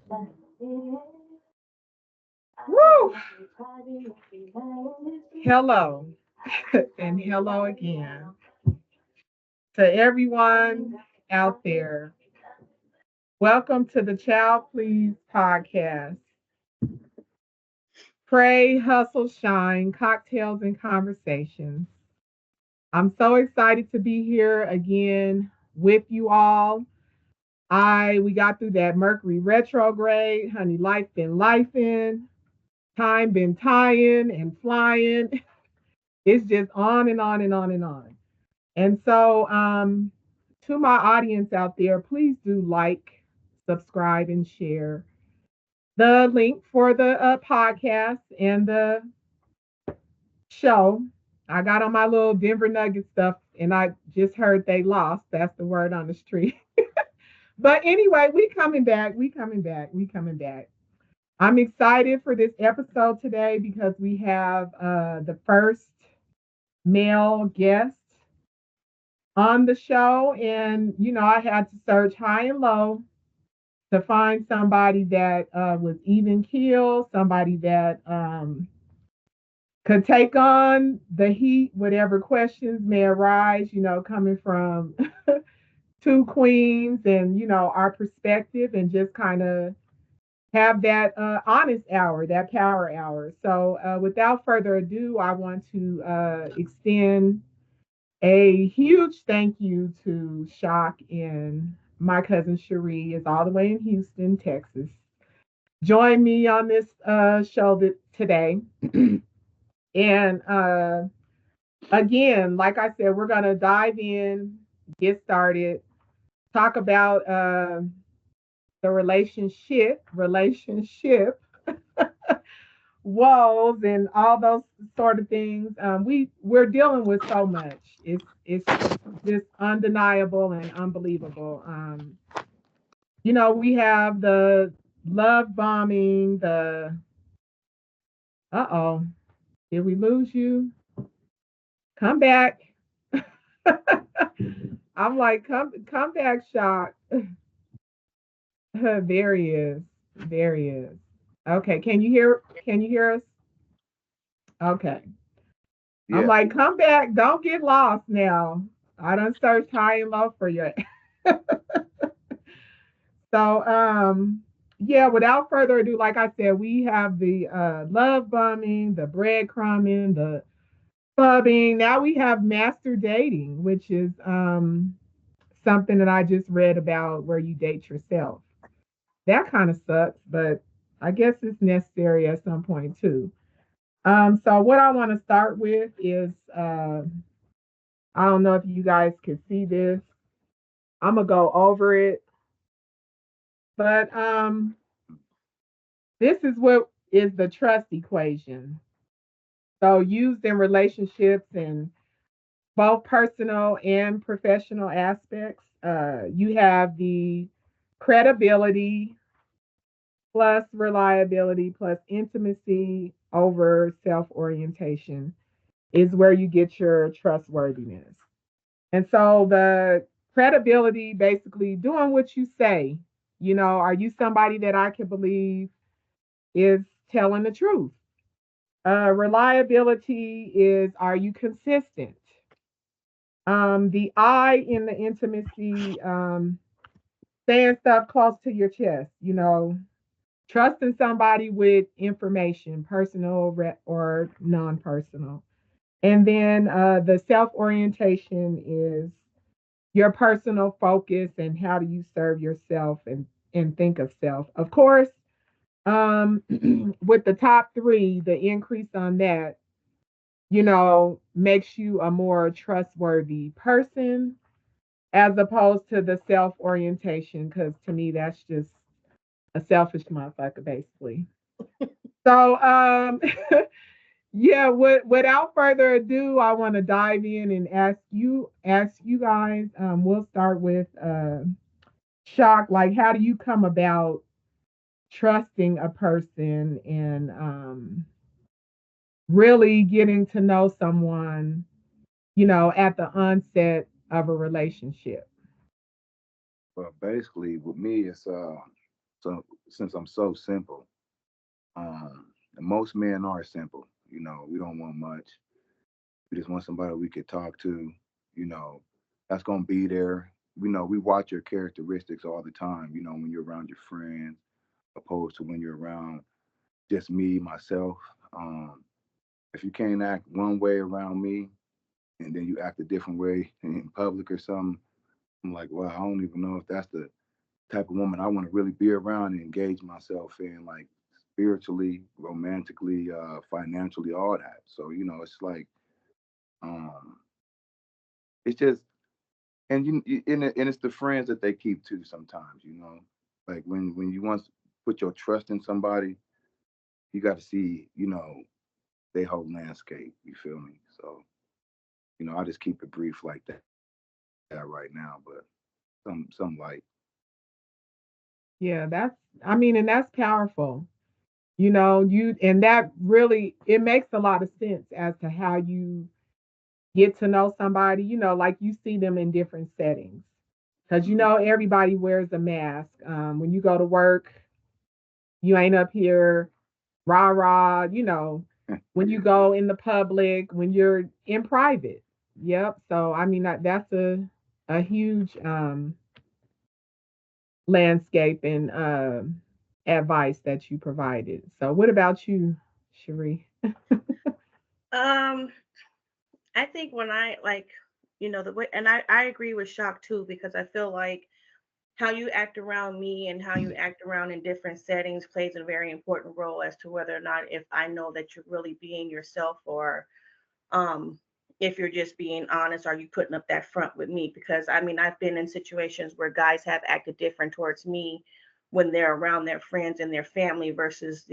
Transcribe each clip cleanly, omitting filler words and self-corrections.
Woo! Hello and hello again to everyone out there. Welcome to the Child Please podcast. Pray, hustle, shine, cocktails and conversations. I'm so excited to be here again with you all. We got through that Mercury retrograde, honey. Life been lifing, time been tying and flying. It's just on and on and on and on. And so, to my audience out there, please do like, subscribe, and share the link for the podcast and the show. I got on my little Denver Nugget stuff and I just heard they lost. That's the word on the street. But anyway, we coming back. We coming back. We coming back. I'm excited for this episode today because we have the first male guest on the show. And, I had to search high and low to find somebody that was even keel, somebody that could take on the heat, whatever questions may arise, coming from two queens and, our perspective and just kind of have that honest hour, that power hour. So without further ado, I want to extend a huge thank you to Shock and my cousin Cherie is all the way in Houston, Texas. Join me on this show today. And again, like I said, we're going to dive in, get started, talk about the relationship woes and all those sort of things. We're dealing with so much. It's just undeniable and unbelievable. We have the love bombing. The oh, did we lose you? Come back. I'm like, come back, Shock. There he is. There he is. Okay, can you hear us? Okay. I'm Yeah, like, come back, don't get lost now. I done searched high and low for you. So yeah, without further ado, like I said, we have the love bombing, the breadcrumbing, the fubbing. Now we have master dating, which is something that I just read about where you date yourself. That kind of sucks, but I guess it's necessary at some point too. So what I want to start with is I don't know if you guys can see this. I'm gonna go over it, but this is what is the trust equation. So used in relationships and both personal and professional aspects. You have the credibility plus reliability plus intimacy over self orientation is where you get your trustworthiness. And so the credibility, basically doing what you say. Are you somebody that I can believe is telling the truth? Reliability is, are you consistent? The I in the intimacy, saying stuff close to your chest, trusting somebody with information, personal or non personal. And then the self orientation is your personal focus and how do you serve yourself and think of self. Of course, with the top three, the increase on that, makes you a more trustworthy person as opposed to the self orientation, because to me, that's just a selfish motherfucker, basically. So, yeah, without further ado, I want to dive in and ask you guys. We'll start with Shock. Like, how do you come about trusting a person and really getting to know someone, at the onset of a relationship? but basically with me, it's So since I'm so simple, and most men are simple. We don't want much. We just want somebody we could talk to. You know, that's gonna be there. We watch your characteristics all the time. When you're around your friends, opposed to when you're around just me, myself. Um, if you can't act one way around me, and then you act a different way in public or something, I'm like, well, I don't even know if that's the type of woman I want to really be around and engage myself in, like spiritually, romantically, financially, all that. So it's like, um, it's just, and and it's the friends that they keep too. Sometimes, like when you once put your trust in somebody, you got to see, they whole landscape. You feel me? So I just keep it brief like that right now, but some light. Yeah, I mean, and that's powerful. And that really, it makes a lot of sense as to how you get to know somebody, like you see them in different settings. Because, Hmm. everybody wears a mask. When you go to work, you ain't up here rah rah, when you go in the public, when you're in private. Yep. So, I mean, that's a huge landscape and advice that you provided. So, what about you, Cherie? Um, I think when I like, the way, and I agree with Shock too, because I feel like how you act around me and how you act around in different settings plays a very important role as to whether or not if I know that you're really being yourself, or um if you're just being honest, are you putting up that front with me? Because I mean, I've been in situations where guys have acted different towards me when they're around their friends and their family versus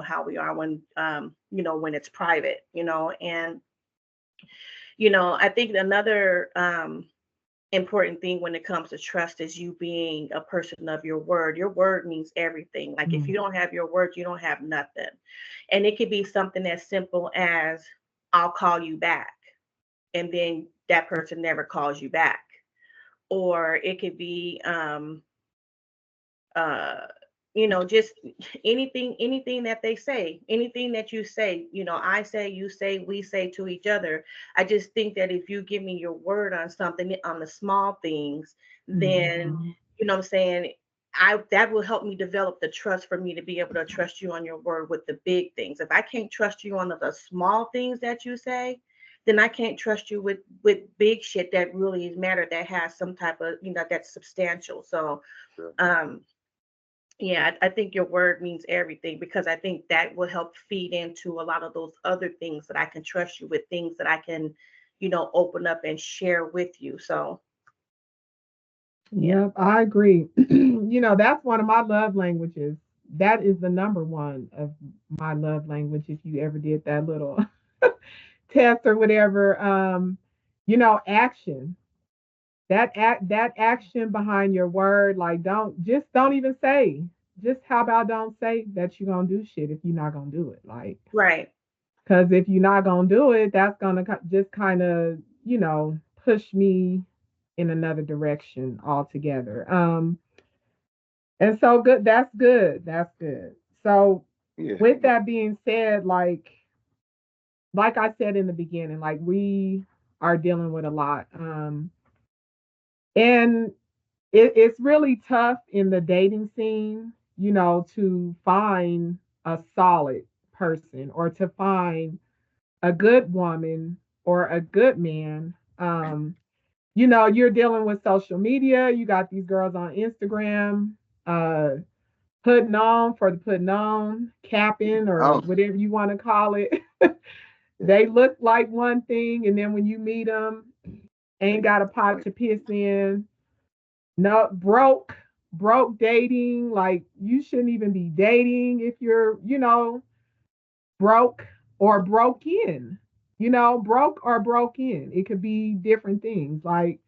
how we are when when it's private, and I think another important thing when it comes to trust is you being a person of your word. Your word means everything. Like if Mm. you don't have your word, you don't have nothing. And it could be something as simple as I'll call you back, and then that person never calls you back. Or it could be uh just anything that they say, anything that you say, I say, you say, we say to each other. I just think that if you give me your word on something, on the small things, then Mhm. what I'm saying, I that will help me develop the trust for me to be able to trust you on your word with the big things. If I can't trust you on the small things that you say, then I can't trust you with big shit that really is matter, that has some type of, that's substantial. So Sure. um yeah, I think your word means everything, because I think that will help feed into a lot of those other things that I can trust you with, things that I can, open up and share with you. So, yeah. Yep, I agree. That's one of my love languages. That is the number one of my love language. If you ever did that little test or whatever, action. That action behind your word, like don't even say. Just how about don't say that you're gonna do shit if you're not gonna do it. Like, Right. because if you're not gonna do it, that's gonna just kind of push me in another direction altogether. And so good. That's good. That's good. So Yeah. with that being said, like I said in the beginning, like we are dealing with a lot, and it's really tough in the dating scene, to find a solid person or to find a good woman or a good man. You're dealing with social media. You got these girls on Instagram, uh, putting on for the putting on, capping, or Oh, whatever you want to call it. yeah. They look like one thing, and then when you meet them, ain't They got a pot like, to piss in. No, broke dating. Like you shouldn't even be dating if you're, broke or broke in. Broke or broke in. It could be different things. Like,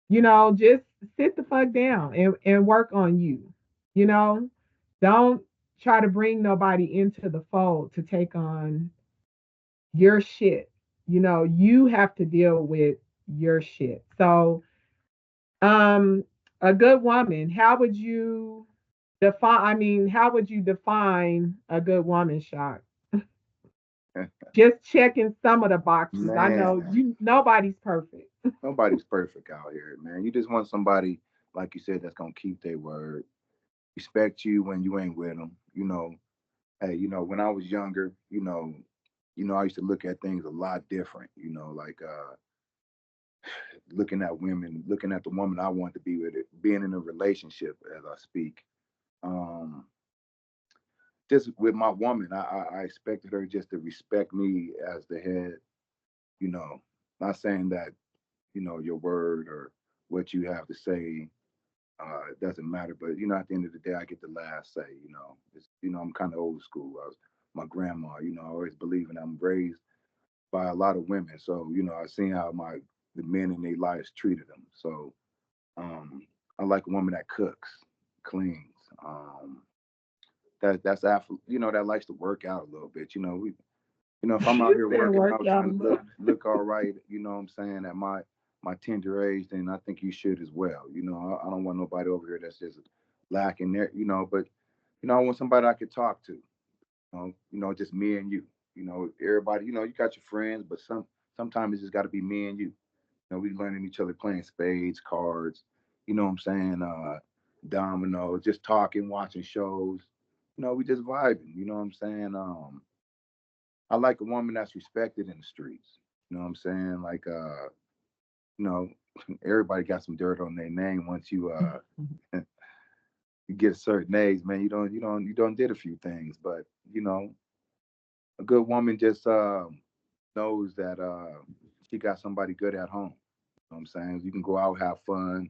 just sit the fuck down and work on you. You know, don't try to bring nobody into the fold to take on your shit. You have to deal with your shit. So, um, a good woman, how would you how would you define a good woman, Shock? Just checking some of the boxes. I know Man, you nobody's perfect. nobody's perfect out here, man. You just want somebody, like you said, that's gonna keep their word, respect you when you ain't with them. Hey, when I was younger, I used to look at things a lot different. Like looking at women, looking at the woman I want to be with, it, being in a relationship as I speak. Um, just with my woman, I expected her just to respect me as the head. You know, not saying that your word or what you have to say it doesn't matter, but at the end of the day, I get the last say. I'm kind of old school. My grandma. I always believe, and I'm raised by a lot of women, so I've seen how the men in their lives treated them. So I like a woman that cooks, cleans. That likes to work out a little bit. If I'm out You here said working work out out a trying to look little. look all right, what I'm saying, at my tender age, then I think you should as well. I don't want nobody over here that's just lacking there, but I want somebody I could talk to. Just me and you. Everybody, you got your friends, but sometimes it's just got to be me and you. We learning each other playing spades, cards, what I'm saying, domino, just talking, watching shows. We just vibing, what I'm saying? I like a woman that's respected in the streets. You know what I'm saying? Like you know, everybody got some dirt on their name once you get a certain age, man. You don't did a few things, but you know, a good woman just knows that she got somebody good at home. You know what I'm saying? You can go out, have fun,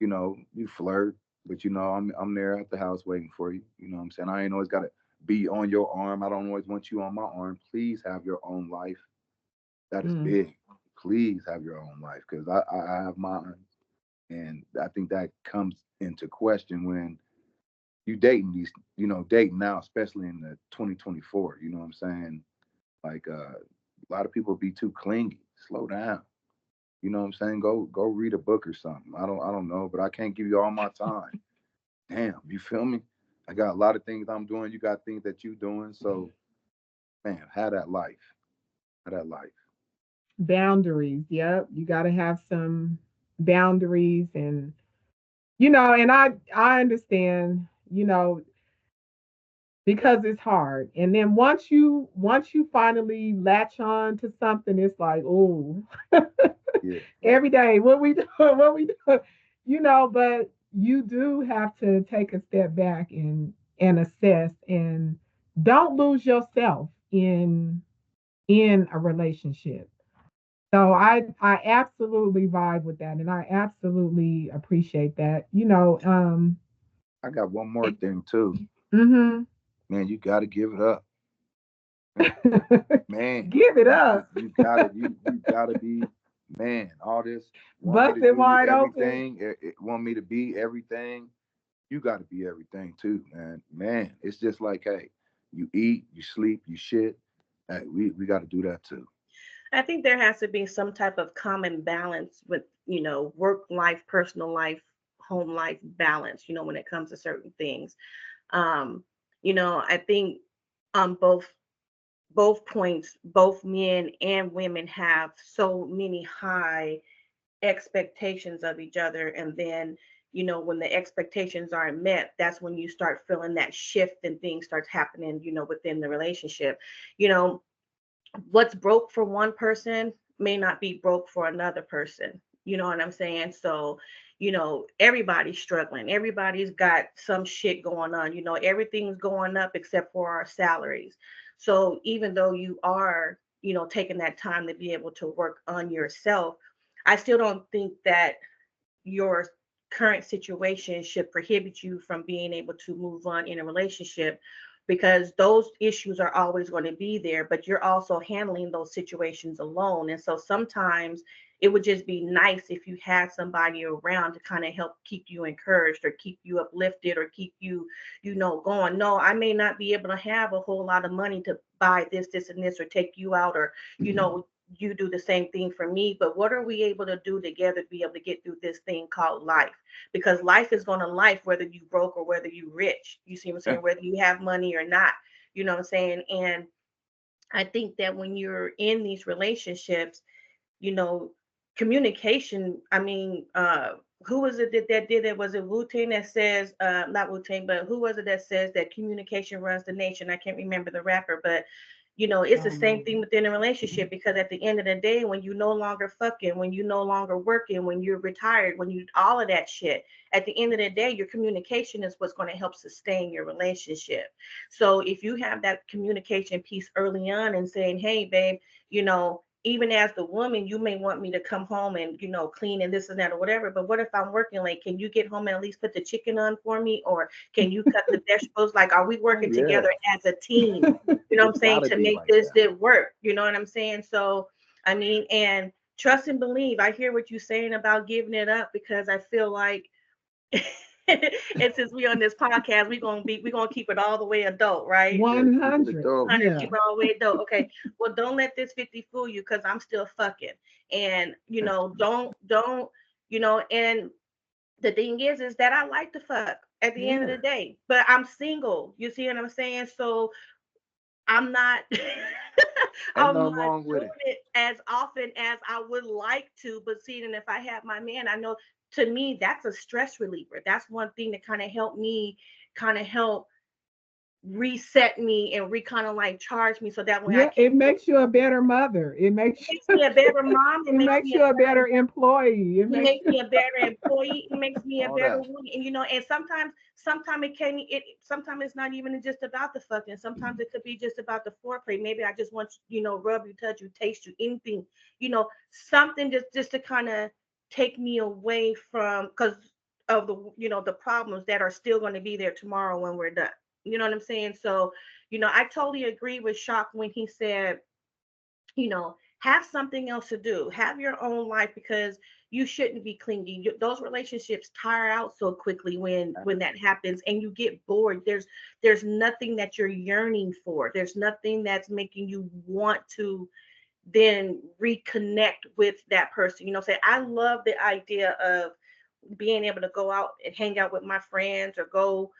you flirt, but I'm there at the house waiting for you. You know what I'm saying? I ain't always gotta be on your arm. I don't always want you on my arm. Please have your own life. That is Mm. big. Please have your own life because I have mine. And I think that comes into question when you dating now, especially in the 2024. You know what I'm saying? Like a lot of people be too clingy. Slow down. You know what I'm saying? Go read a book or something. I don't know, but I can't give you all my time. Damn, you feel me? I got a lot of things I'm doing. You got things that you doing. So man, have that life. Have that life. Boundaries. Yep. You got to have some boundaries, and and I understand, because it's hard. And then once you finally latch on to something, it's like, oh, Yeah. every day, what we doing, what we doing, but you do have to take a step back and assess, and don't lose yourself in a relationship. So I absolutely vibe with that, and I absolutely appreciate that. I got one more thing too. Mhm. Man, you gotta give it up. Man, Give it you up. you gotta you gotta be man. All this want me to Busted do wide open. everything, want me to be everything. You got to be everything too, man. Man, it's just like, hey, you eat, you sleep, you shit. Hey, we got to do that too. I think there has to be some type of common balance with, work life, personal life, home life balance, when it comes to certain things. Um, I think both points, both men and women have so many high expectations of each other. And then, when the expectations aren't met, that's when you start feeling that shift and things starts happening, within the relationship. You know, what's broke for one person may not be broke for another person. You know what I'm saying? So, everybody's struggling. Everybody's got some shit going on. Everything's going up except for our salaries. So, even though you are, taking that time to be able to work on yourself, I still don't think that your current situation should prohibit you from being able to move on in a relationship, because those issues are always going to be there, but you're also handling those situations alone. And so sometimes it would just be nice if you had somebody around to kind of help keep you encouraged or keep you uplifted or keep you, going. No, I may not be able to have a whole lot of money to buy this, this, and this, or take you out, or, you do the same thing for me. But what are we able to do together to be able to get through this thing called life? Because life is going to life whether you broke or whether you rich. You see what I'm saying? Whether you have money or not. You know what I'm saying? And I think that when you're in these relationships, you know, communication. I mean, who was it that did it? Was it Wu Tang that says, not Wu Tang, but who was it that says that communication runs the nation? I can't remember the rapper, but it's the same thing within a relationship because at the end of the day, when you no longer fucking, when you no longer working, when you're retired, when you all of that shit, at the end of the day, your communication is what's going to help sustain your relationship. So if you have that communication piece early on and saying, hey, babe, even as the woman, you may want me to come home and, clean and this and that or whatever. But what if I'm working late? Can you get home and at least put the chicken on for me? Or can you cut the vegetables? Like, are we Oh working yeah, together as a team? You know what I'm it saying? gotta To be make like this that. did work. You know what I'm saying? So, I mean, and trust and believe. I hear what you're saying about giving it up because I feel like and since we on this podcast, we're gonna keep it all the way adult, right? Yeah, keep it 100. adult. 100, keep Yeah. it all the way adult. Okay. Well, don't let this 50 fool you because I'm still fucking. And don't, and the thing is that I like to fuck at the end of Yeah, the day, but I'm single. You see what I'm saying? So I'm not ain't I'm nothing not wrong with doing it. it as often as I would like to. But seeing and if I have my man, I know to me that's a stress reliever. That's one thing that kind of helped me kind of help reset me and kind of like charge me so that way I Yeah, can it makes you a better mother. It it makes makes you me a better mom. It it makes makes me a you a better better employee. It He makes makes you me a better employee. He makes me a All better that. woman. And and sometimes it can sometimes it's not even just about the fucking. Sometimes it could be just about the foreplay. Maybe I just want rub you, touch you, taste you, anything, something just to kind of take me away from because of the problems that are still going to be there tomorrow when we're done. You know what I'm saying? So, I totally agree with Shock when he said have something else to do, have your own life because you shouldn't be clingy. Those relationships tire out so quickly when that happens and you get bored. There's nothing that you're yearning for. There's nothing that's making you want to then reconnect with that person. Say I love the idea of being able to go out and hang out with my friends or go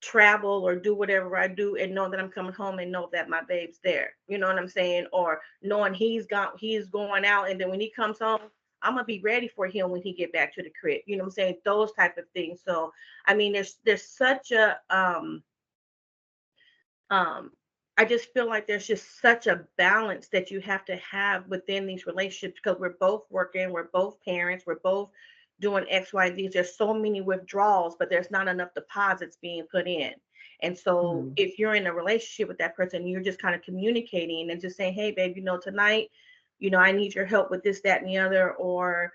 travel or do whatever I do and know that I'm coming home and know that my babe's there. You know what I'm saying? Or knowing he's going out and then when he comes home, I'm gonna be ready for him when he get back to the crib. You know what I'm saying? Those type of things. So I mean there's such a um I just feel like there's just such a balance that you have to have within these relationships because we're both working, we're both parents, we're both doing X, Y, Z. There's so many withdrawals, but there's not enough deposits being put in. And so mm, if you're in a relationship with that person, you're just kind of communicating and just saying, hey, babe, tonight, I need your help with this, that, and the other, or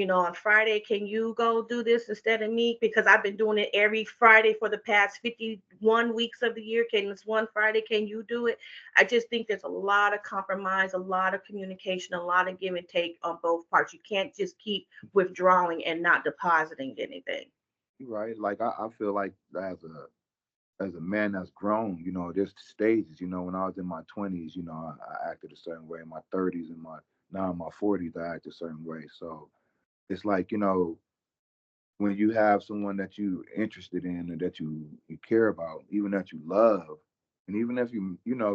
on Friday, can you go do this instead of me? Because I've been doing it every Friday for the past 51 weeks of the year. Can this one Friday, can you do it? I just think there's a lot of compromise, a lot of communication, a lot of give and take on both parts. You can't just keep withdrawing and not depositing anything. You right. Like I feel like as a man that's grown, there's stages. When I was in my 20s, I acted a certain way. In my 30s and my now in my 40s, I act a certain way. So it's like, when you have someone that you interested in and that you care about, even that you love, and even if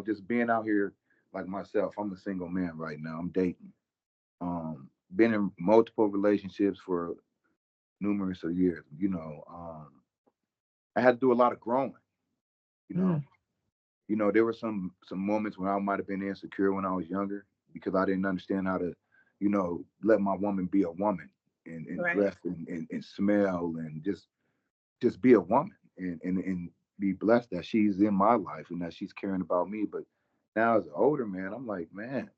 just being out here like myself, I'm a single man right now. I'm dating. Been in multiple relationships for numerous of years. I had to do a lot of growing. You know, mm, there were some moments when I might have been insecure when I was younger because I didn't understand how to, let my woman be a woman and Right. dress and smell and just be a woman and be blessed that she's in my life and that she's caring about me. But now as an older man, I'm like, man,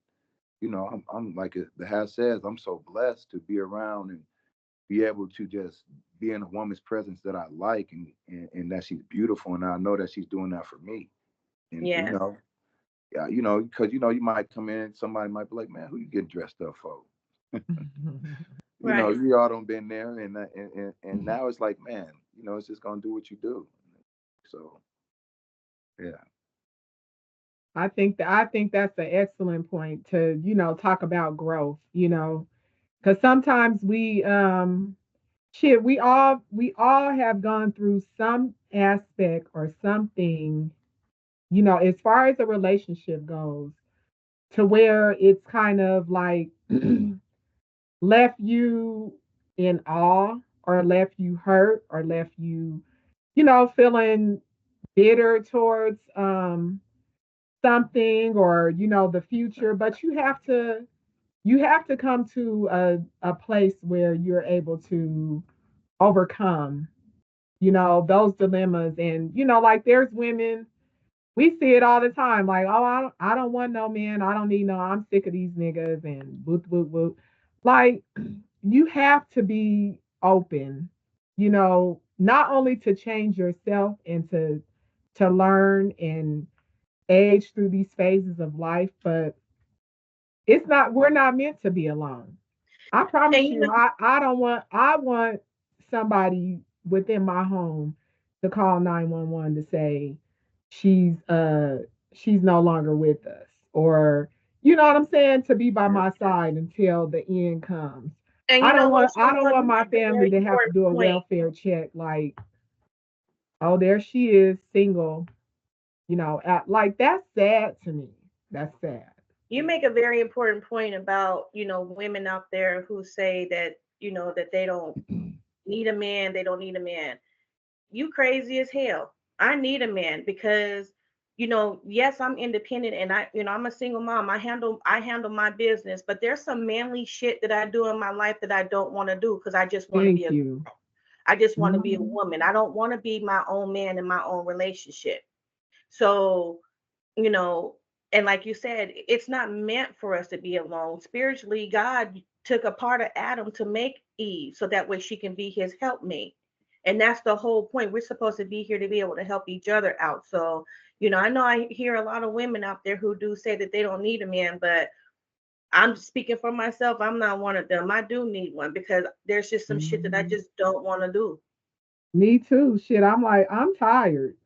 I'm like the has says, I'm so blessed to be around and be able to just be in a woman's presence that I like and that she's beautiful and I know that she's doing that for me. And Yes. yeah, because you might come in, somebody might be like, man, who you getting dressed up for? Right. You all don't been there, and now it's like, man, it's just gonna do what you do. So yeah, I think that's an excellent point to, talk about growth, because sometimes we all have gone through some aspect or something, as far as a relationship goes, to where it's kind of like left you in awe, or left you hurt, or left you, feeling bitter towards something, or the future. But you have to come to a place where you're able to overcome, those dilemmas. And like, there's women, we see it all the time, like, oh, I don't want no man, I don't need no, I'm sick of these niggas, and whoop whoop whoop. Like, you have to be open, not only to change yourself, and to learn and age through these phases of life, but we're not meant to be alone. I And promise you, I want somebody within my home to call 911 to say she's no longer with us, or you know what I'm saying, to be by Yeah. my side until the end comes. and I you don't know what, want I don't someone, want you my make a family very to have to important do a point. welfare check, like, oh, there she is, single, like, that's sad to me. That's sad. You make a very important point about, women out there who say that, that they don't need a man, they don't need a man. You crazy as hell. I need a man because, yes, I'm independent, and I'm a single mom. I handle my business, but there's some manly shit that I do in my life that I don't want to do because I just want to be Thank a you. I just want to be a Mhm. woman. I don't want to be my own man in my own relationship. So, you know, and like you said, it's not meant for us to be alone. Spiritually, God took a part of Adam to make Eve so that way she can be his helpmate. And that's the whole point. We're supposed to be here to be able to help each other out. So, I know I hear a lot of women out there who do say that they don't need a man, but I'm speaking for myself. I'm not one of them. I do need one because there's just some shit that I Mhm. just don't want to do. Me too. Shit, I'm like, I'm tired.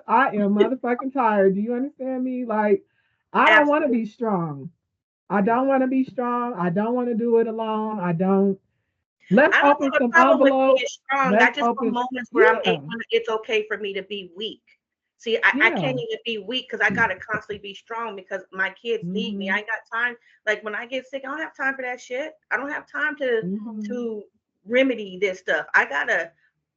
I am motherfucking tired. Do you understand me? Like, I don't want to Absolutely. be strong. I Yeah. don't want to be strong. I don't want to do it alone. I don't. Let's I don't open have a some problem with being envelopes. strong. I Let's just want open. moments where Yeah, it's okay for me to be weak. See, I yeah. can't even be weak because I gotta constantly be strong because my kids need me. I Hmm. ain't got time. Like when I get sick, I don't have time for that shit. I don't have time to Hmm. to remedy this stuff. I gotta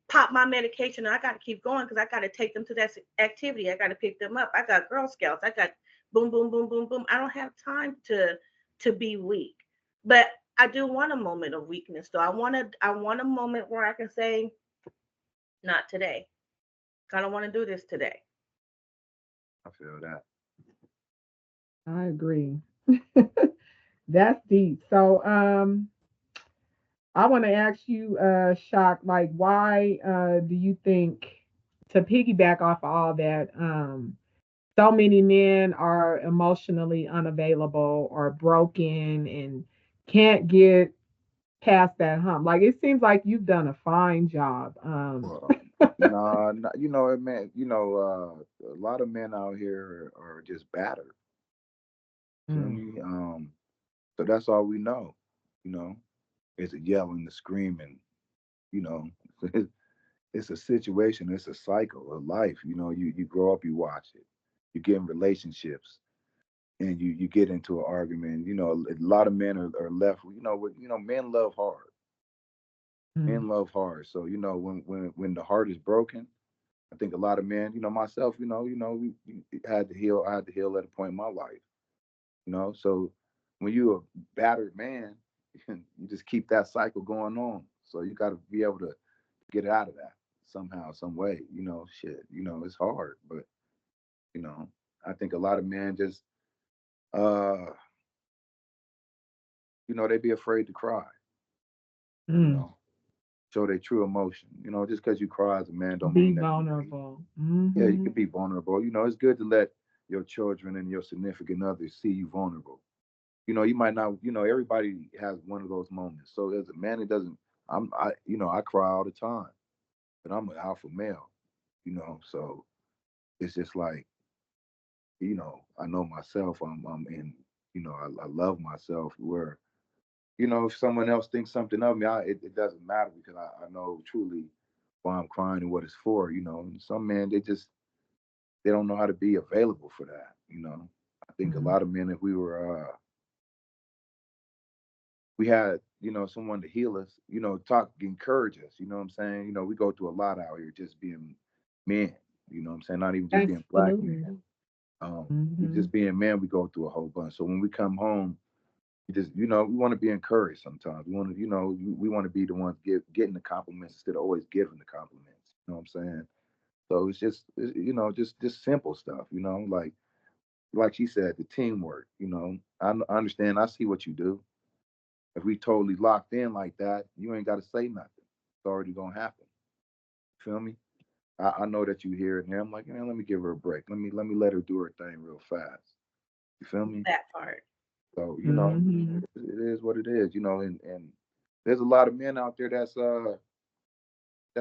pop my medication and I gotta keep going because I gotta take them to that activity. I gotta pick them up. I got Girl Scouts. I got boom, boom, boom, boom, boom. I don't have time to be weak. But I do want a moment of weakness though. I want a moment where I can say, not today. I don't want to do this today. I feel that. I agree. That's deep. So, I want to ask you, Shock, like, why do you think, to piggyback off of all that, so many men are emotionally unavailable or broken and can't get past that hump? Like, it seems like you've done a fine job. Well, nah, nah, man, a lot of men out here are just battered. Feel Mm, me? So that's all we know. You know, it's a yelling, the screaming. You know, it's a situation. It's a cycle of life. You grow up, you watch it. You get in relationships, and you get into an argument. A lot of men are left. Men love hard. mm, Men love hard. So when the heart is broken, I think a lot of men, myself, we had to heal. I had to heal at a point in my life. So when you're a battered man, you just keep that cycle going on. So you got to be able to get out of that somehow, some way. Shit. It's hard, but you know, I think a lot of men just, uh, they be afraid to cry. You mm. know, show their true emotion. Just because you cry as a man don't Be mean that you weak. vulnerable. Yeah, you Hmm. can be vulnerable. It's good to let your children and your significant others see you vulnerable. You might not. Everybody has one of those moments. So as a man, it doesn't. I cry all the time, but I'm an alpha male. So it's just like I know myself. I'm in. I love myself. Where if someone else thinks something of me, it doesn't matter because I know truly why I'm crying and what it's for. And some men they don't know how to be available for that. I think a Mhm. lot of men, if we had someone to heal us, talk, encourage us. You know what I'm saying? We go through a lot out here just being men. You know what I'm saying? Not even just being black men. Absolutely. Just Mhm. being men, we go through a whole bunch. So when we come home, we just we want to be encouraged. Sometimes we want to we want to be the ones getting the compliments instead of always giving the compliments. You know what I'm saying? So it's just just simple stuff. Like she said, the teamwork. I understand. I see what you do. If we totally locked in like that, you ain't got to say nothing. It's already gonna happen. Feel me? I know that you hear it, and I'm like, man, let me give her a break. Let me let her do her thing real fast. You feel me? That part. So Mhm. it is what it is. And there's a lot of men out there that's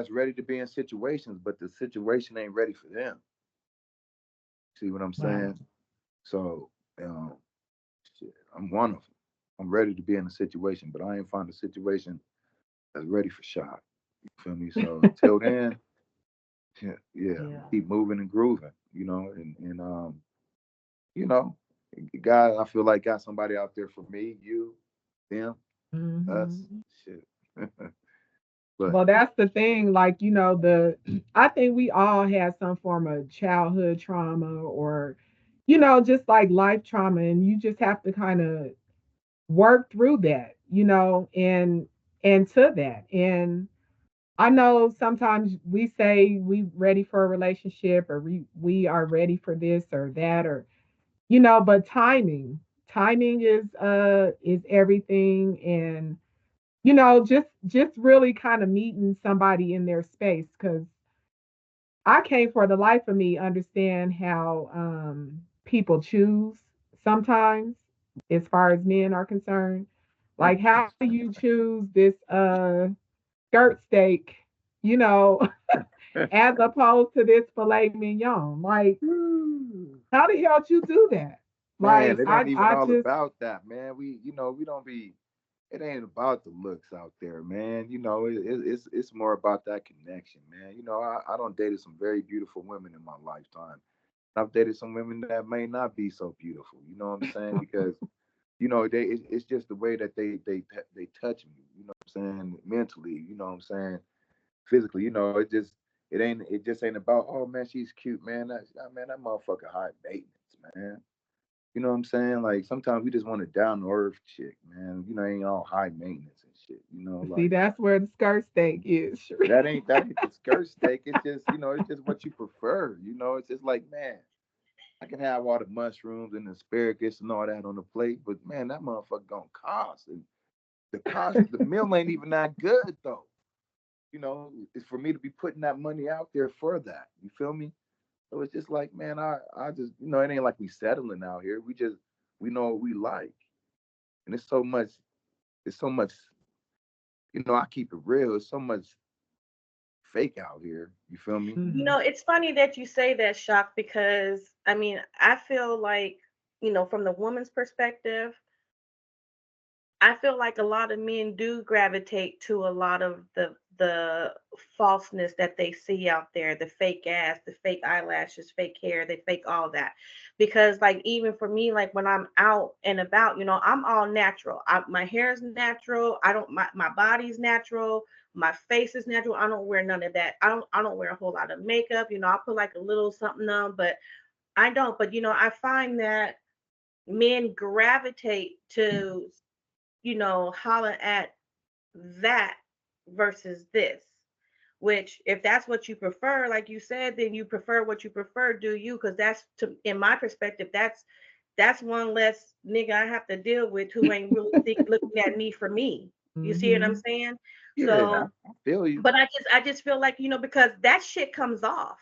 ready to be in situations, but the situation ain't ready for them. See what I'm Right. saying? So um, shit, I'm one of them. I'm ready to be in a situation, but I ain't found a situation that's ready for shot. You feel me? So until then, yeah, yeah, Yeah. keep moving and grooving. You know, God, I feel like got somebody out there for me, you, them, us, Mhm. shit. But Well, that's the thing. Like, I think we all had some form of childhood trauma or, just like life trauma. And you just have to kind of work through that, and to that. And I know sometimes we say we ready for a relationship or we are ready for this or that or, but timing is everything. And just really kind of meeting somebody in their space because I can't for the life of me understand how people choose sometimes as far as men are concerned. Like how do you choose this skirt steak, you know, as opposed to this filet mignon? Like how the hell you do that? man, Like it I ain't even I all just about that, man. We don't be. It ain't about the looks out there, man. It's more about that connection, man. I don't dated some very beautiful women in my lifetime. I've dated some women that may not be so beautiful. You know what I'm saying? Because it's just the way that they touch me. You know what I'm saying? Mentally, you know what I'm saying? Physically, it just ain't about, oh man, she's cute, man. That motherfucker high maintenance, man. You know what I'm saying? Like sometimes we just want a down to earth chick, man. Ain't all high maintenance and shit. see Like that's where the skirt steak is. Sheree. that ain't the skirt steak. It's just it's just what you prefer. It's just like, man, I can have all the mushrooms and asparagus and all that on the plate, but man, that motherfucker gonna cost. And the meal ain't even that good though. It's for me to be putting that money out there for that. You feel me? So it's just like, man, I just it ain't like we settling out here. We know what we like. And it's so much, I keep it real. It's so much fake out here. You feel me? Mhm. It's funny that you say that, Shock, because I mean, I feel like, from the woman's perspective, I feel like a lot of men do gravitate to a lot of the falseness that they see out there, the fake ass, the fake eyelashes, fake hair, they fake all that. Because like even for me, like when I'm out and about, I'm all natural. My hair is natural. I don't my body's natural. My face is natural. I don't wear none of that. I don't wear a whole lot of makeup. I'll put like a little something on, but I don't. But I find that men gravitate to holler at that versus this. Which, if that's what you prefer, like you said, then you prefer what you prefer, do you? Because in my perspective, that's one less nigga I have to deal with who ain't really looking at me for me. You see what I'm Mhm. saying? Yeah, So, I feel you. but I just feel like because that shit comes off,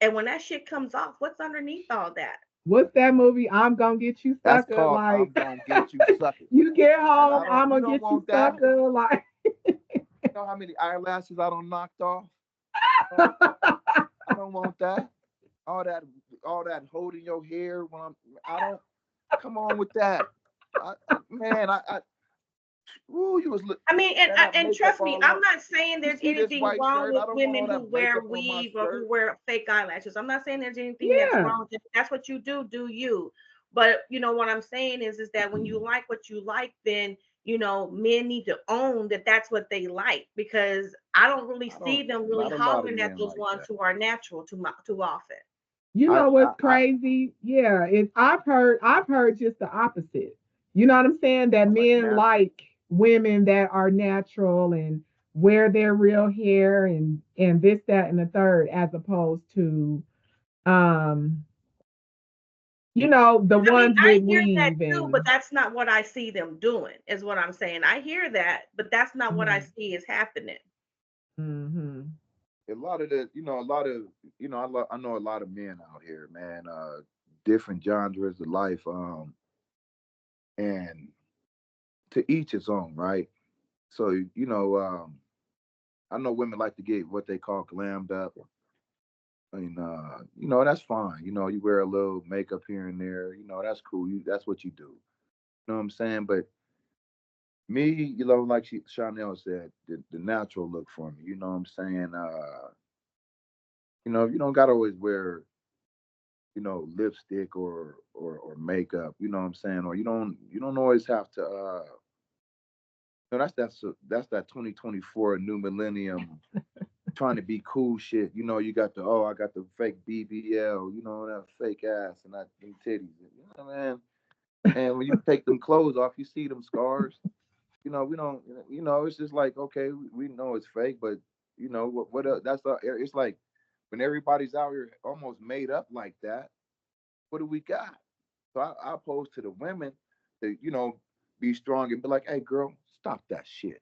and when that shit comes off, what's underneath all that? What's that movie? I'm gonna get you That's sucker. called Like I'm gonna get you sucking. you get And home, I don't I'm you gonna don't get you want that. sucker. Like You know how many eyelashes I don't knocked off? Uh, I don't want that. all that, all that holding your hair when I don't come on with that. Man, ooh, you was look I mean, that have and makeup trust me, all I'm on. not saying You there's see this anything white wrong shirt? with I don't want women all who that wear makeup on my weave or who shirt. wear fake eyelashes. I'm not saying there's anything that's Yeah. wrong with it. That's what you do you. But what I'm saying is that when you like what you like, then men need to own that that's what they like, because I don't really I see don't. them really Not a lot of hollering at men those like ones that. who are natural too often. You I know I what's I, crazy? Yeah, it's I've heard just the opposite. You know what I'm saying? That I like men natural. like women that are natural and wear their real hair and this, that, and the third, as opposed to um, the I mean, ones I with hear that weave too, but and that's not what I see them doing, is what I'm saying. I hear that, but that's not what I mm, see is happening. hmm A lot of the, a lot of, I know a lot of men out here, man. Different genres of life. And to each his own, right? So, I know women like to get what they call glammed up. And that's fine. You wear a little makeup here and there. That's cool. That's what you do. You know what I'm saying? But me, like Chanel said, the natural look for me. You know what I'm saying? You don't gotta always wear, lipstick or makeup. You know what I'm saying? Or you don't always have to. That's that 2024 new millennium trying to be cool shit. You got I got the fake BBL, that fake ass and that them titties. You know what I mean? And when you take them clothes off, you see them scars. We don't. It's just like, okay, we know it's fake, but what else? That's it's like when everybody's out here almost made up like that. What do we got? So I pose to the women to be strong and be like, hey girl, stop that shit.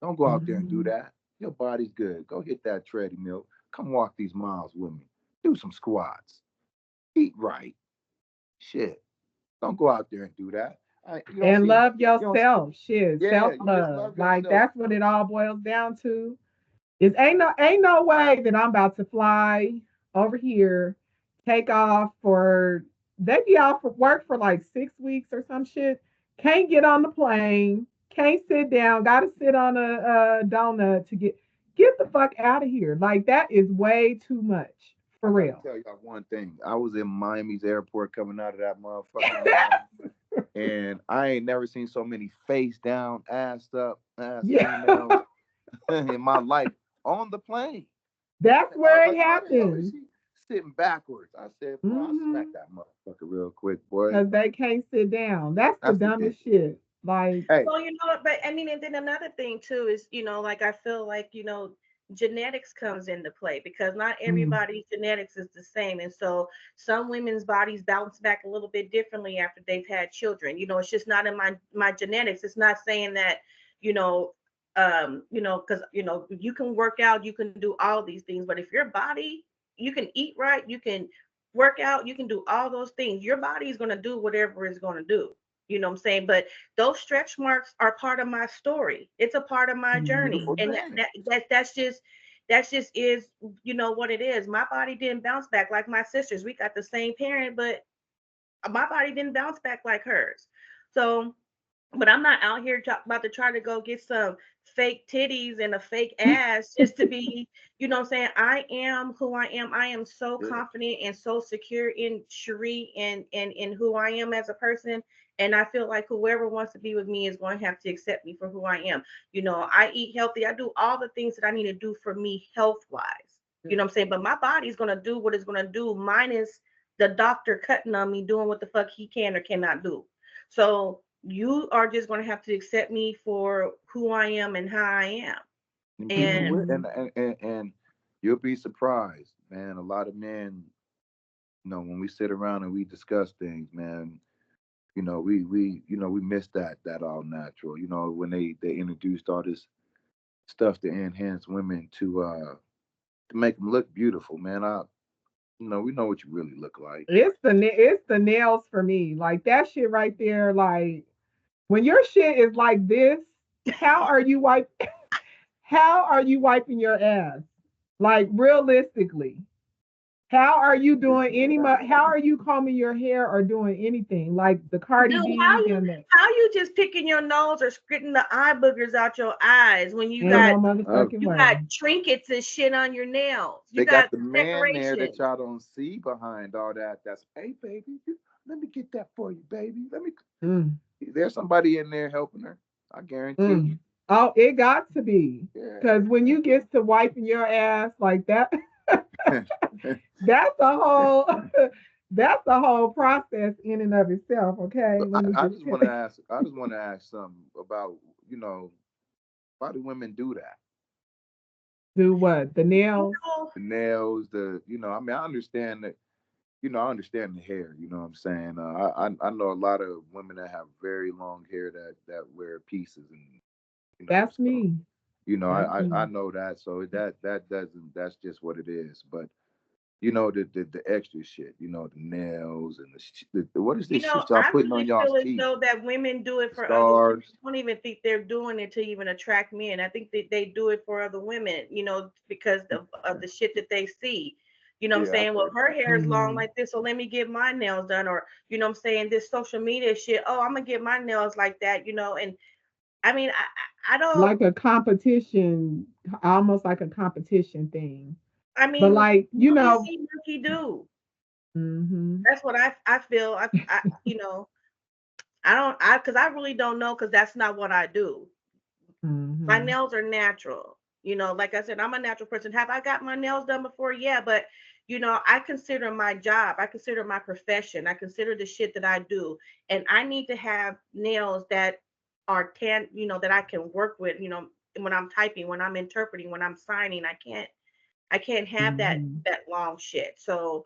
Don't go out there and do hmm that. Your body's good. Go hit that treadmill. Come walk these miles with me. Do some squats. Eat right. Shit. Don't go out there and do that. You don't and see. love You don't. yourself. Shit, Yeah, self you just love. love Like yourself. that's what it all boils down to. Is ain't no way that I'm about to fly over here, take off for they be off for work for like 6 weeks or some shit. Can't get on the plane. Can't sit down. Got to sit on a donut to get the fuck out of here. Like that is way too much for I gotta real. tell y'all one thing. I was in Miami's airport coming out of that motherfucker, man, and I ain't never seen so many face down, ass up, ass Yeah, females in my life on the plane. that's I was where it like, why the hell is happens. she sitting backwards? I said, boy, I hmm smacked that motherfucker real quick, boy. Cause they can't sit down. That's the That's dumbest ridiculous. shit. Like, Hey, Well, but I mean, and then another thing too is, like I feel like, genetics comes into play, because not mm, everybody's genetics is the same. And so some women's bodies bounce back a little bit differently after they've had children. It's just not in my genetics. It's not saying that, you know, because you can work out, you can do all these things, but if your body, you can eat right, you can work out, you can do all those things. Your body is going to do whatever it's going to do. You know what I'm saying? But those stretch marks are part of my story. It's a part of my journey, beautiful and thing. that's just is what it is. My body didn't bounce back like my sisters. We got the same parent, but my body didn't bounce back like hers. So, but I'm not out here about to try to go get some fake titties and a fake ass just to be, what I'm saying? I am who I am. I am so Yeah. confident and so secure in Cherie and in who I am as a person. And I feel like whoever wants to be with me is going to have to accept me for who I am. I eat healthy. I do all the things that I need to do for me health wise. You know what I'm saying? But my body's going to do what it's going to do, minus the doctor cutting on me, doing what the fuck he can or cannot do. So you are just going to have to accept me for who I am and how I am. And people And will, mm, and you'll be surprised, man. A lot of men, when we sit around and we discuss things, man, we miss that all natural. When they introduced all this stuff to enhance women to make them look beautiful, man. We know what you really look like. it's the nails for me. Like that shit right there. Like when your shit is like this, how are you wipe? How are you wiping your ass? Like realistically, How are you doing how are you combing your hair or doing anything like the Cardi Dude, B's and the how you just picking your nose or spitting the eye boogers out your eyes when ain't no motherfucking you way. got trinkets and shit on your nails. You They got got the man there that decorations. y'all don't see behind all that. That's, hey baby, let me get that for you, baby. Let me. Mm, There's somebody in there helping her. I guarantee you. mm. Oh, it got to be. Yeah. Because when you get to wiping your ass like that, that's a whole that's a whole process in and of itself. Okay. But Let me I just just tell want to you. ask. I just want to ask something about, why do women do that? Do what? The nails? No, The nails, I mean, I understand that. I understand the hair. You know what I'm saying? I know a lot of women that have very long hair that wear pieces, and That's so me. That's I me. know that. So that doesn't. That's just what it is. But the extra shit. The nails and what is this shit y'all I putting on really y'all's feel as teeth? though that women do it The for other women. stars. I don't even think they're doing it to even attract men. I think that they do it for other women, because of the shit that they see. You know what I'm Yeah, I saying? Well, think her hair is long Mhm. like this, so let me get my nails done. Or, what I'm saying, this social media shit. Oh, I'm gonna get my nails like that, and I mean, I don't. Like a competition, almost like a competition thing. I But mean, like, monkey see, monkey do. mhm, That's what I feel. I don't because I really don't know because that's not what I do. My mhm, nails are natural. Like I said, I'm a natural person. Have I got my nails done before? Yeah, but I consider my job, I consider my profession, I consider the shit that I do, and I need to have nails that are that I can work with, when I'm typing, when I'm interpreting, when I'm signing. I can't have that mhm. that long shit. So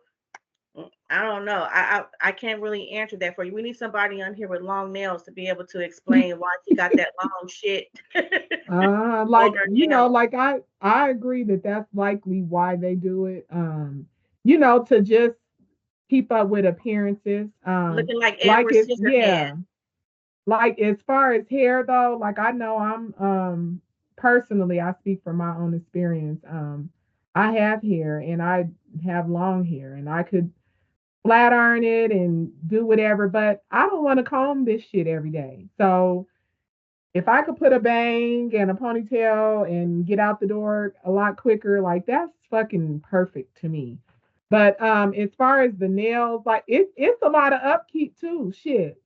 I don't know. I can't really answer that for you. We need somebody on here with long nails to be able to explain why she got that long shit on Like her nails, like I agree that that's likely why they do it. To just keep up with appearances. looking like Like Edward it's Scissorhands. yeah. Like as far as hair though, like I know I'm personally I speak from my own experience. I have hair and I have long hair and I could flat iron it and do whatever, but I don't want to comb this shit every day. So if I could put a bang and a ponytail and get out the door a lot quicker, like that's fucking perfect to me. But as far as the nails, like it's a lot of upkeep too. Shit.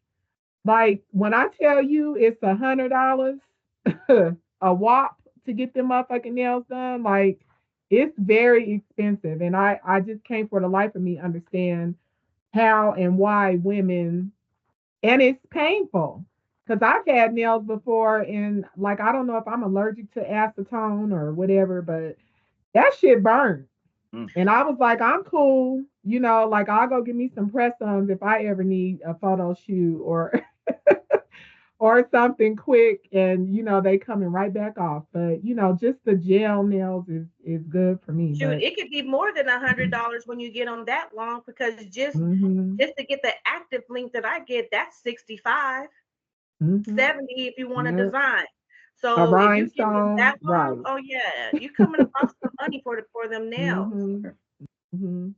Like when I tell you it's $100 a wop to get them motherfucking nails done, like it's very expensive. And I just can't for the life of me understand how and why women, and it's painful because I've had nails before and like I don't know if I'm allergic to acetone or whatever, but that shit burned. Mm. And I was like, I'm cool, like I'll go get me some press-ons if I ever need a photo shoot or or something quick and they coming right back off. But just the gel nails is good for me. Shoot, But it could be more than $100 when you get them that long, because hmm just to get the active link that I get, that's 65, hmm 70 if you want to yeah, design. a So if you get them that rhinestone, long, right. oh yeah, you coming across some money for them nails. hmm hmm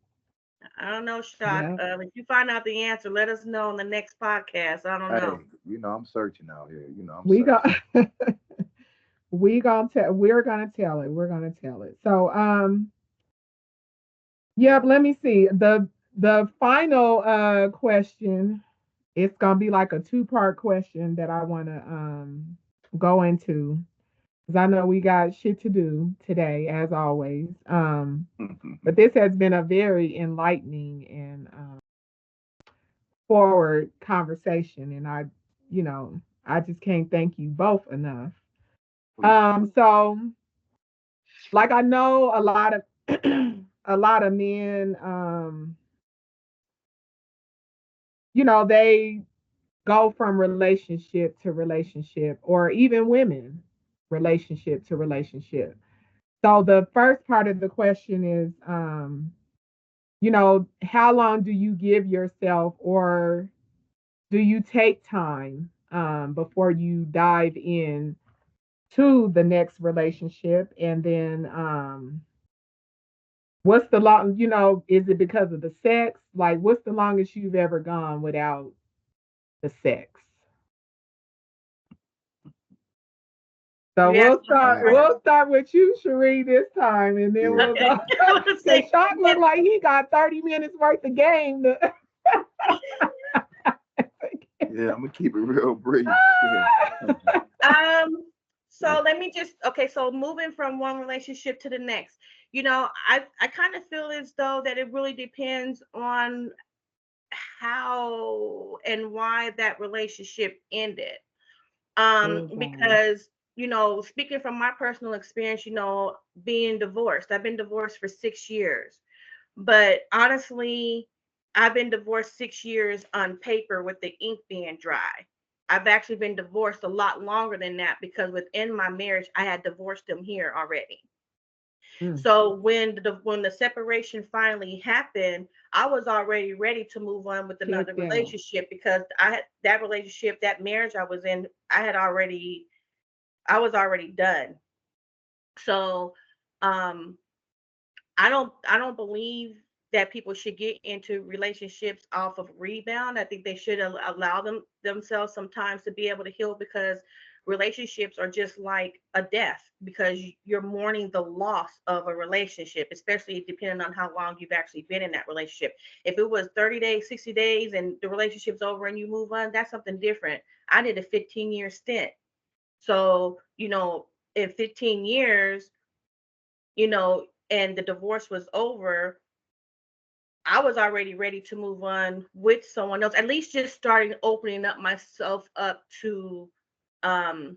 I don't know, Shock. yeah. If you find out the answer, let us know in the next podcast. I don't Hey, know. I'm searching out here. I'm We searching. got we're gonna tell it. We're gonna tell it. So yep, let me see. The final question, it's gonna be like a two-part question that I wanna go into. Because I know we got shit to do today, as always. But this has been a very enlightening and forward conversation, and I just can't thank you both enough. So like I know a lot of a lot of men, they go from relationship to relationship, or even women, relationship to relationship. So the first part of the question is, how long do you give yourself, or do you take time before you dive in to the next relationship? And then What's the long, is it because of the sex? Like, what's the longest you've ever gone without the sex? So You asked we'll me start Man, first. we'll start with you, Cherie, this time, and then yeah, we'll Okay. go I was gonna because say, Shock looked like he got 30 minutes worth of game to yeah. I'm gonna keep it real brief. Shit. um, Yeah. so let me just okay, so moving from one relationship to the next. I kind of feel as though that it really depends on how and why that relationship ended. Oh God. Because speaking from my personal experience, being divorced, I've been divorced for 6 years. But honestly, I've been divorced 6 years on paper with the ink being dry. I've actually been divorced a lot longer than that because within my marriage, I had divorced them here already. Mm, So when the separation finally happened, I was already ready to move on with check another out. relationship because I had that relationship, that marriage I was in, I was already done. So um I don't believe that people should get into relationships off of rebound. I think they should allow themselves sometimes to be able to heal because relationships are just like a death because you're mourning the loss of a relationship, especially depending on how long you've actually been in that relationship. If it was 30 days, 60 days and the relationship's over and you move on, that's something different. I did a 15-year stint. So, in 15 years, and the divorce was over, I was already ready to move on with someone else, at least just starting opening up myself up to um,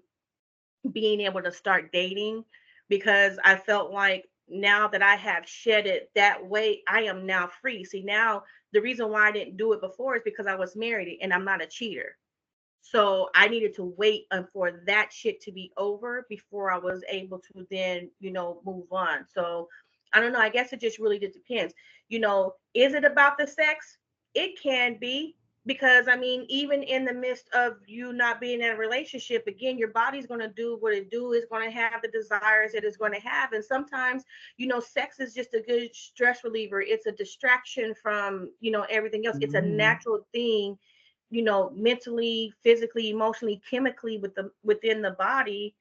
being able to start dating because I felt like now that I have shed it that way, I am now free. See, now the reason why I didn't do it before is because I was married and I'm not a cheater. So I needed to wait for that shit to be over before I was able to then, move on. So I don't know. I guess it just really just depends. Is it about the sex? It can be because I mean, even in the midst of you not being in a relationship, again, your body's going to do what it do. It's going to have the desires it is going to have, and sometimes, sex is just a good stress reliever. It's a distraction from everything else. It's a Mhm. natural thing mentally, physically, emotionally, chemically within the body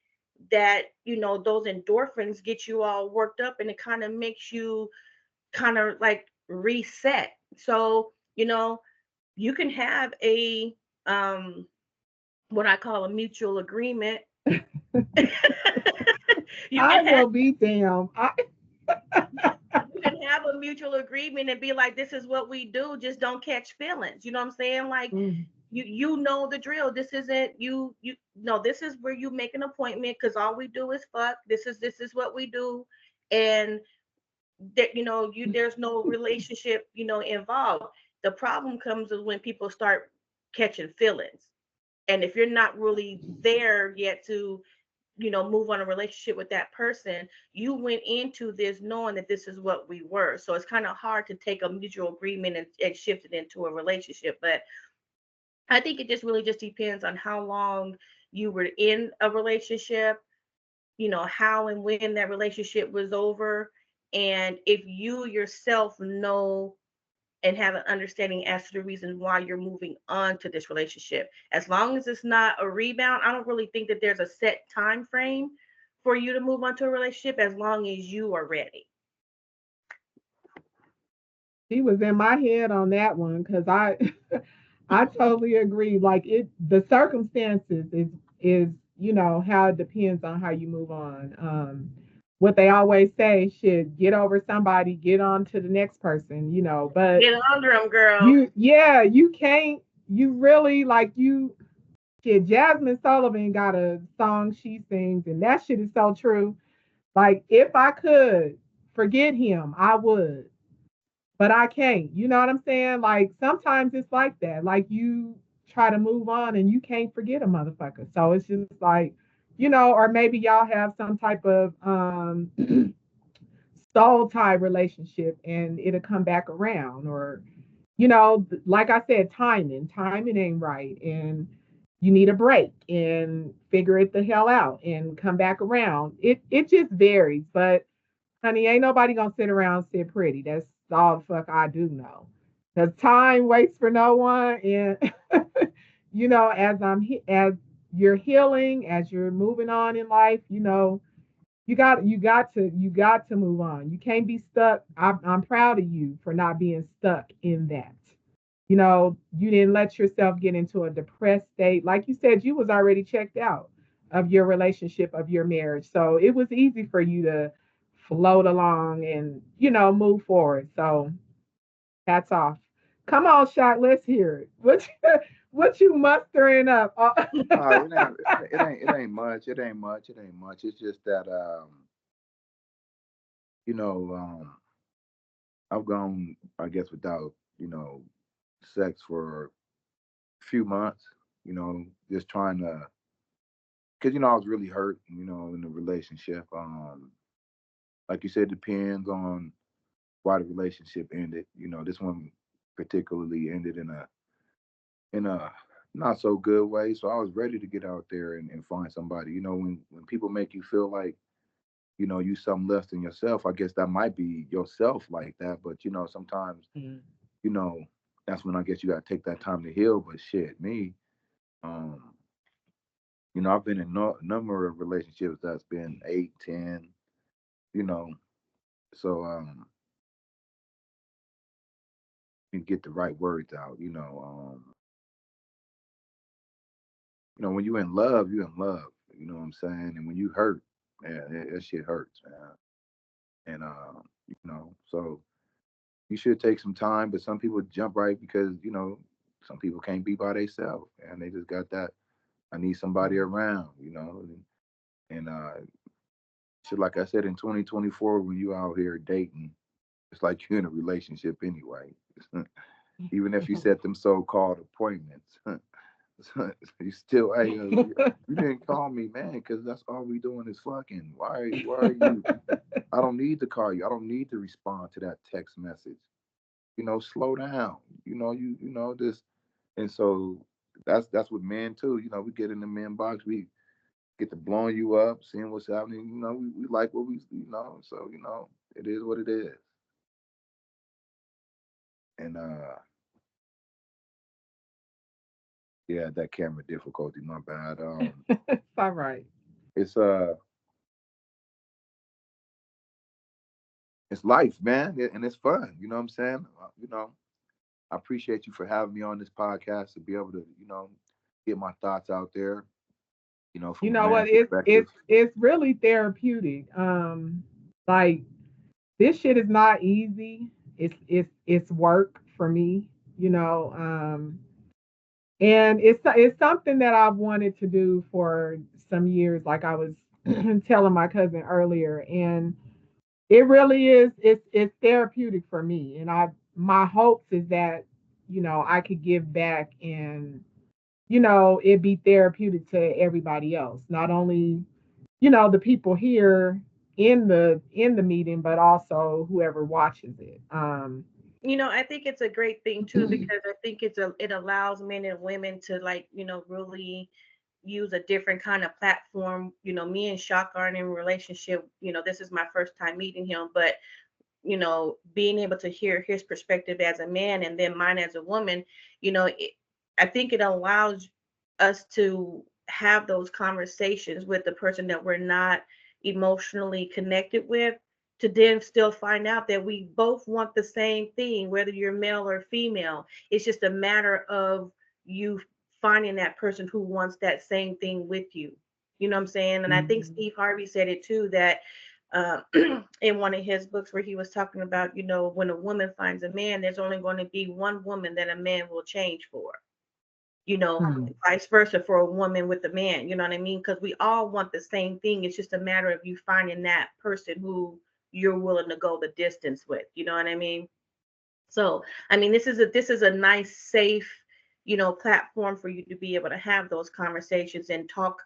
that those endorphins get you all worked up and it kind of makes you kind of like reset. So, you can have a what I call a mutual agreement. you I can have will be damned. you can have a mutual agreement and be like, this is what we do, just don't catch feelings. You know what I'm saying? Like Mm, you know the drill. This isn't you no, this is where you make an appointment because all we do is fuck. This is what we do. And that there's no relationship involved. The problem comes is when people start catching feelings. And if you're not really there yet to move on a relationship with that person, you went into this knowing that this is what we were. So it's kind of hard to take a mutual agreement and shift it into a relationship. But I think it just really just depends on how long you were in a relationship, how and when that relationship was over, and if you yourself know and have an understanding as to the reason why you're moving on to this relationship. As long as it's not a rebound, I don't really think that there's a set time frame for you to move on to a relationship as long as you are ready. she was in my head on that one because I totally agree. Like the circumstances is how it depends on how you move on. What they always say, should get over somebody, get on to the next person. But Get under them, girl. you can't. You really like you. Shit, Jasmine Sullivan got a song she sings, and that shit is so true. Like, if I could forget him, I would, but I can't. You know what I'm saying? Like, sometimes it's like that. Like, you try to move on and you can't forget a motherfucker. So it's just like, or maybe y'all have some type of soul tie relationship and it'll come back around, or like I said, timing ain't right, and you need a break and figure it the hell out and come back around. It just varies, but Honey, ain't nobody gonna sit around and sit pretty. That's all the fuck I do know. Cause time waits for no one, and as as you're healing, as you're moving on in life, you got to move on. You can't be stuck. I'm proud of you for not being stuck in that. You didn't let yourself get into a depressed state. Like you said, you was already checked out of your relationship, of your marriage. So it was easy for you to float along and, move forward. So hats off. Come on, shot. Let's hear it. What you mustering up? Oh. It ain't much. It ain't much. It ain't much. It's just that you know, I've gone, I guess, without, sex for a few months, just trying to, because, I was really hurt, in the relationship. Like you said, depends on why the relationship ended. This one particularly ended in a not so good way. So I was ready to get out there and find somebody. When people make you feel like, you something less than yourself, I guess that might be yourself like that. But sometimes, Mm. you know, that's when I guess you gotta take that time to heal. But shit, me, um, I've been in a number of relationships that's been 8, 10, you know, so you get the right words out, when you in love, you in love, you know what I'm saying? And when you hurt, man, that shit hurts, man. And so you should take some time, but some people jump right because, some people can't be by themselves and they just got that I need somebody around, and shit, like I said, in 2024, when you out here dating, it's like you're in a relationship anyway. Even if you set them so-called appointments, you still, hey, you didn't call me, man, because that's all we doing is fucking. Why are you? I don't need to call you. I don't need to respond to that text message. Slow down. This, and so that's what men too. We get in the men box, we get to blowing you up, seeing what's happening. We like what we, so it is what it is. And yeah, that camera difficulty, my bad. It's all right. It's it's life, man, and it's fun. You know what I'm saying? I appreciate you for having me on this podcast to be able to, get my thoughts out there, You from a know what? man's It's perspective. it's it's really therapeutic. Like this shit is not easy. It's work for me. You know. And it's something that I've wanted to do for some years. Like I was telling my cousin earlier, and it really is. It's therapeutic for me. And my hopes is that I could give back and it be therapeutic to everybody else, not only the people here in the meeting, but also whoever watches it. I think it's a great thing too because I think it allows men and women to like, really use a different kind of platform. Me and Shock aren't in a relationship. This is my first time meeting him, but being able to hear his perspective as a man and then mine as a woman, I think it allows us to have those conversations with the person that we're not emotionally connected with, to then still find out that we both want the same thing, whether you're male or female. It's just a matter of you finding that person who wants that same thing with you. You know what I'm saying? And I think Mhm. Steve Harvey said it too, that uh, in one of his books where he was talking about, when a woman finds a man, there's only going to be one woman that a man will change for, Hmm. vice versa for a woman with a man, you know what I mean? Because we all want the same thing. It's just a matter of you finding that person who you're willing to go the distance with, you know what I mean? So, I mean, this is a nice, safe, platform for you to be able to have those conversations and talk,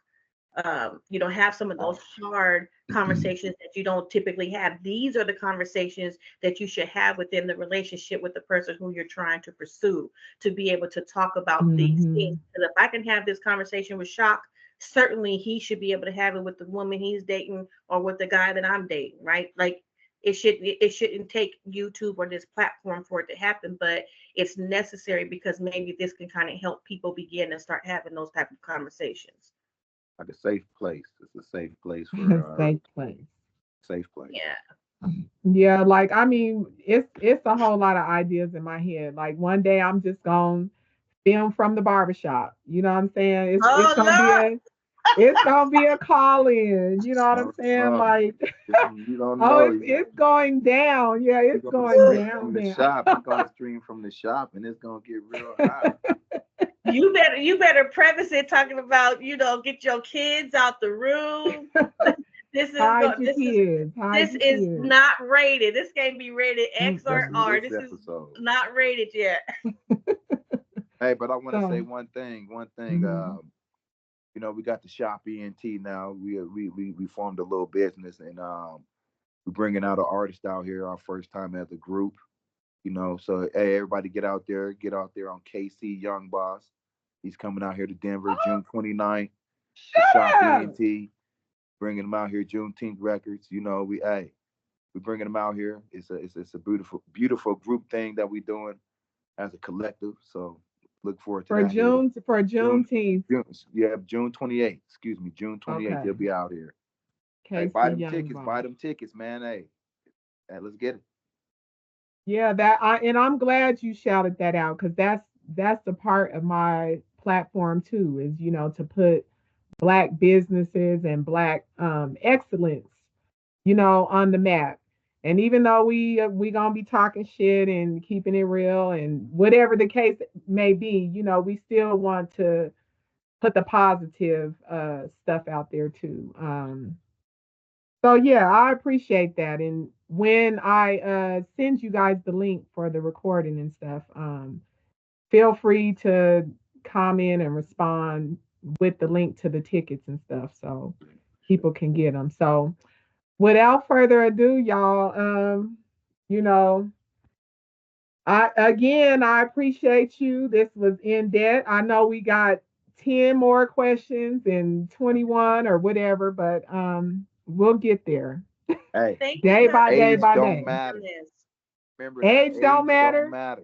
have some of those hard conversations that you don't typically have. These are the conversations that you should have within the relationship with the person who you're trying to pursue, to be able to talk about these things. Mhm. Because if I can have this conversation with Shock, certainly he should be able to have it with the woman he's dating or with the guy that I'm dating, right? Like it shouldn't take YouTube or this platform for it to happen, but it's necessary because maybe this can kind of help people begin to start having those type of conversations. Like a safe place. It's a safe place for Safe place. safe place. Yeah. Yeah, like I mean, it's a whole lot of ideas in my head. Like one day I'm just gonna film from the barbershop. You know what I'm saying? It's Oh gonna be Lord. a call in. You know what I'm Oh, saying? Like, you don't oh, know. it's going down. Yeah, You're it's gonna going stream down, from the down. shop. You're gonna stream from the shop, and it's gonna get real hot. You better preface it talking about, get your kids out the room. This is Hide go your this is kids. Hide this your is kids. not rated. This can't be rated X or Especially Mm-mm. R. this This is episode. not rated yet. Hey, but I want to say So, one thing. One thing. mhm. We got the shop ENT now. We formed a little business, and we're bringing out an artist out here. Our first time as a group. So hey, everybody get out there on KC Young Boss. He's coming out here to Denver June 29th. The shop Shut up. ENT, bringing them out here. Juneteenth Records. We bringing them out here. It's a beautiful group thing that we doing as a collective. So look forward to For that here. June, Juneteenth. June, yeah, June 28th. Excuse me, June 28th. They'll Okay. be out here. Hey, buy Casey them Young tickets. Buy Boss. them tickets, man. Hey, let's get it. Yeah, and I'm glad you shouted that out because that's the part of my platform too, is to put black businesses and black excellence, on the map. And even though we gonna be talking shit and keeping it real and whatever the case may be, we still want to put the positive stuff out there too. So yeah, I appreciate that. And when I send you guys the link for the recording and stuff, feel free to comment and respond with the link to the tickets and stuff so people can get them. So without further ado, y'all, you know, I appreciate you. This was in debt. I know we got 10 more questions and 21 or whatever, but we'll get there. Hey, Thank you Day for by day age by don't including day. me on matter. this. Remember that. Age don't Age don't matter. matter.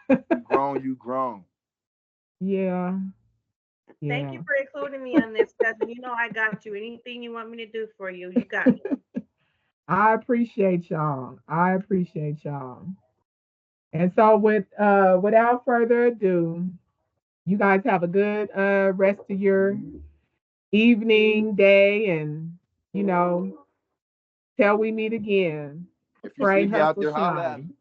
You grown, you grown. Yeah, Thank yeah. you for including me on this, cousin. You know I got you. Anything you want me to do for you, you got me. I appreciate y'all. I appreciate y'all. And so without further ado, you guys have a good rest of your evening, day, and you know, till we meet again. If you Pray, see me out hustle, there, holla at shine.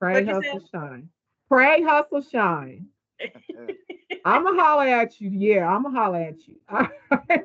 Pray, What you hustle, shine. Pray, hustle, shine. said? me. I'ma holler at you. Yeah, I'ma holler at you. All right.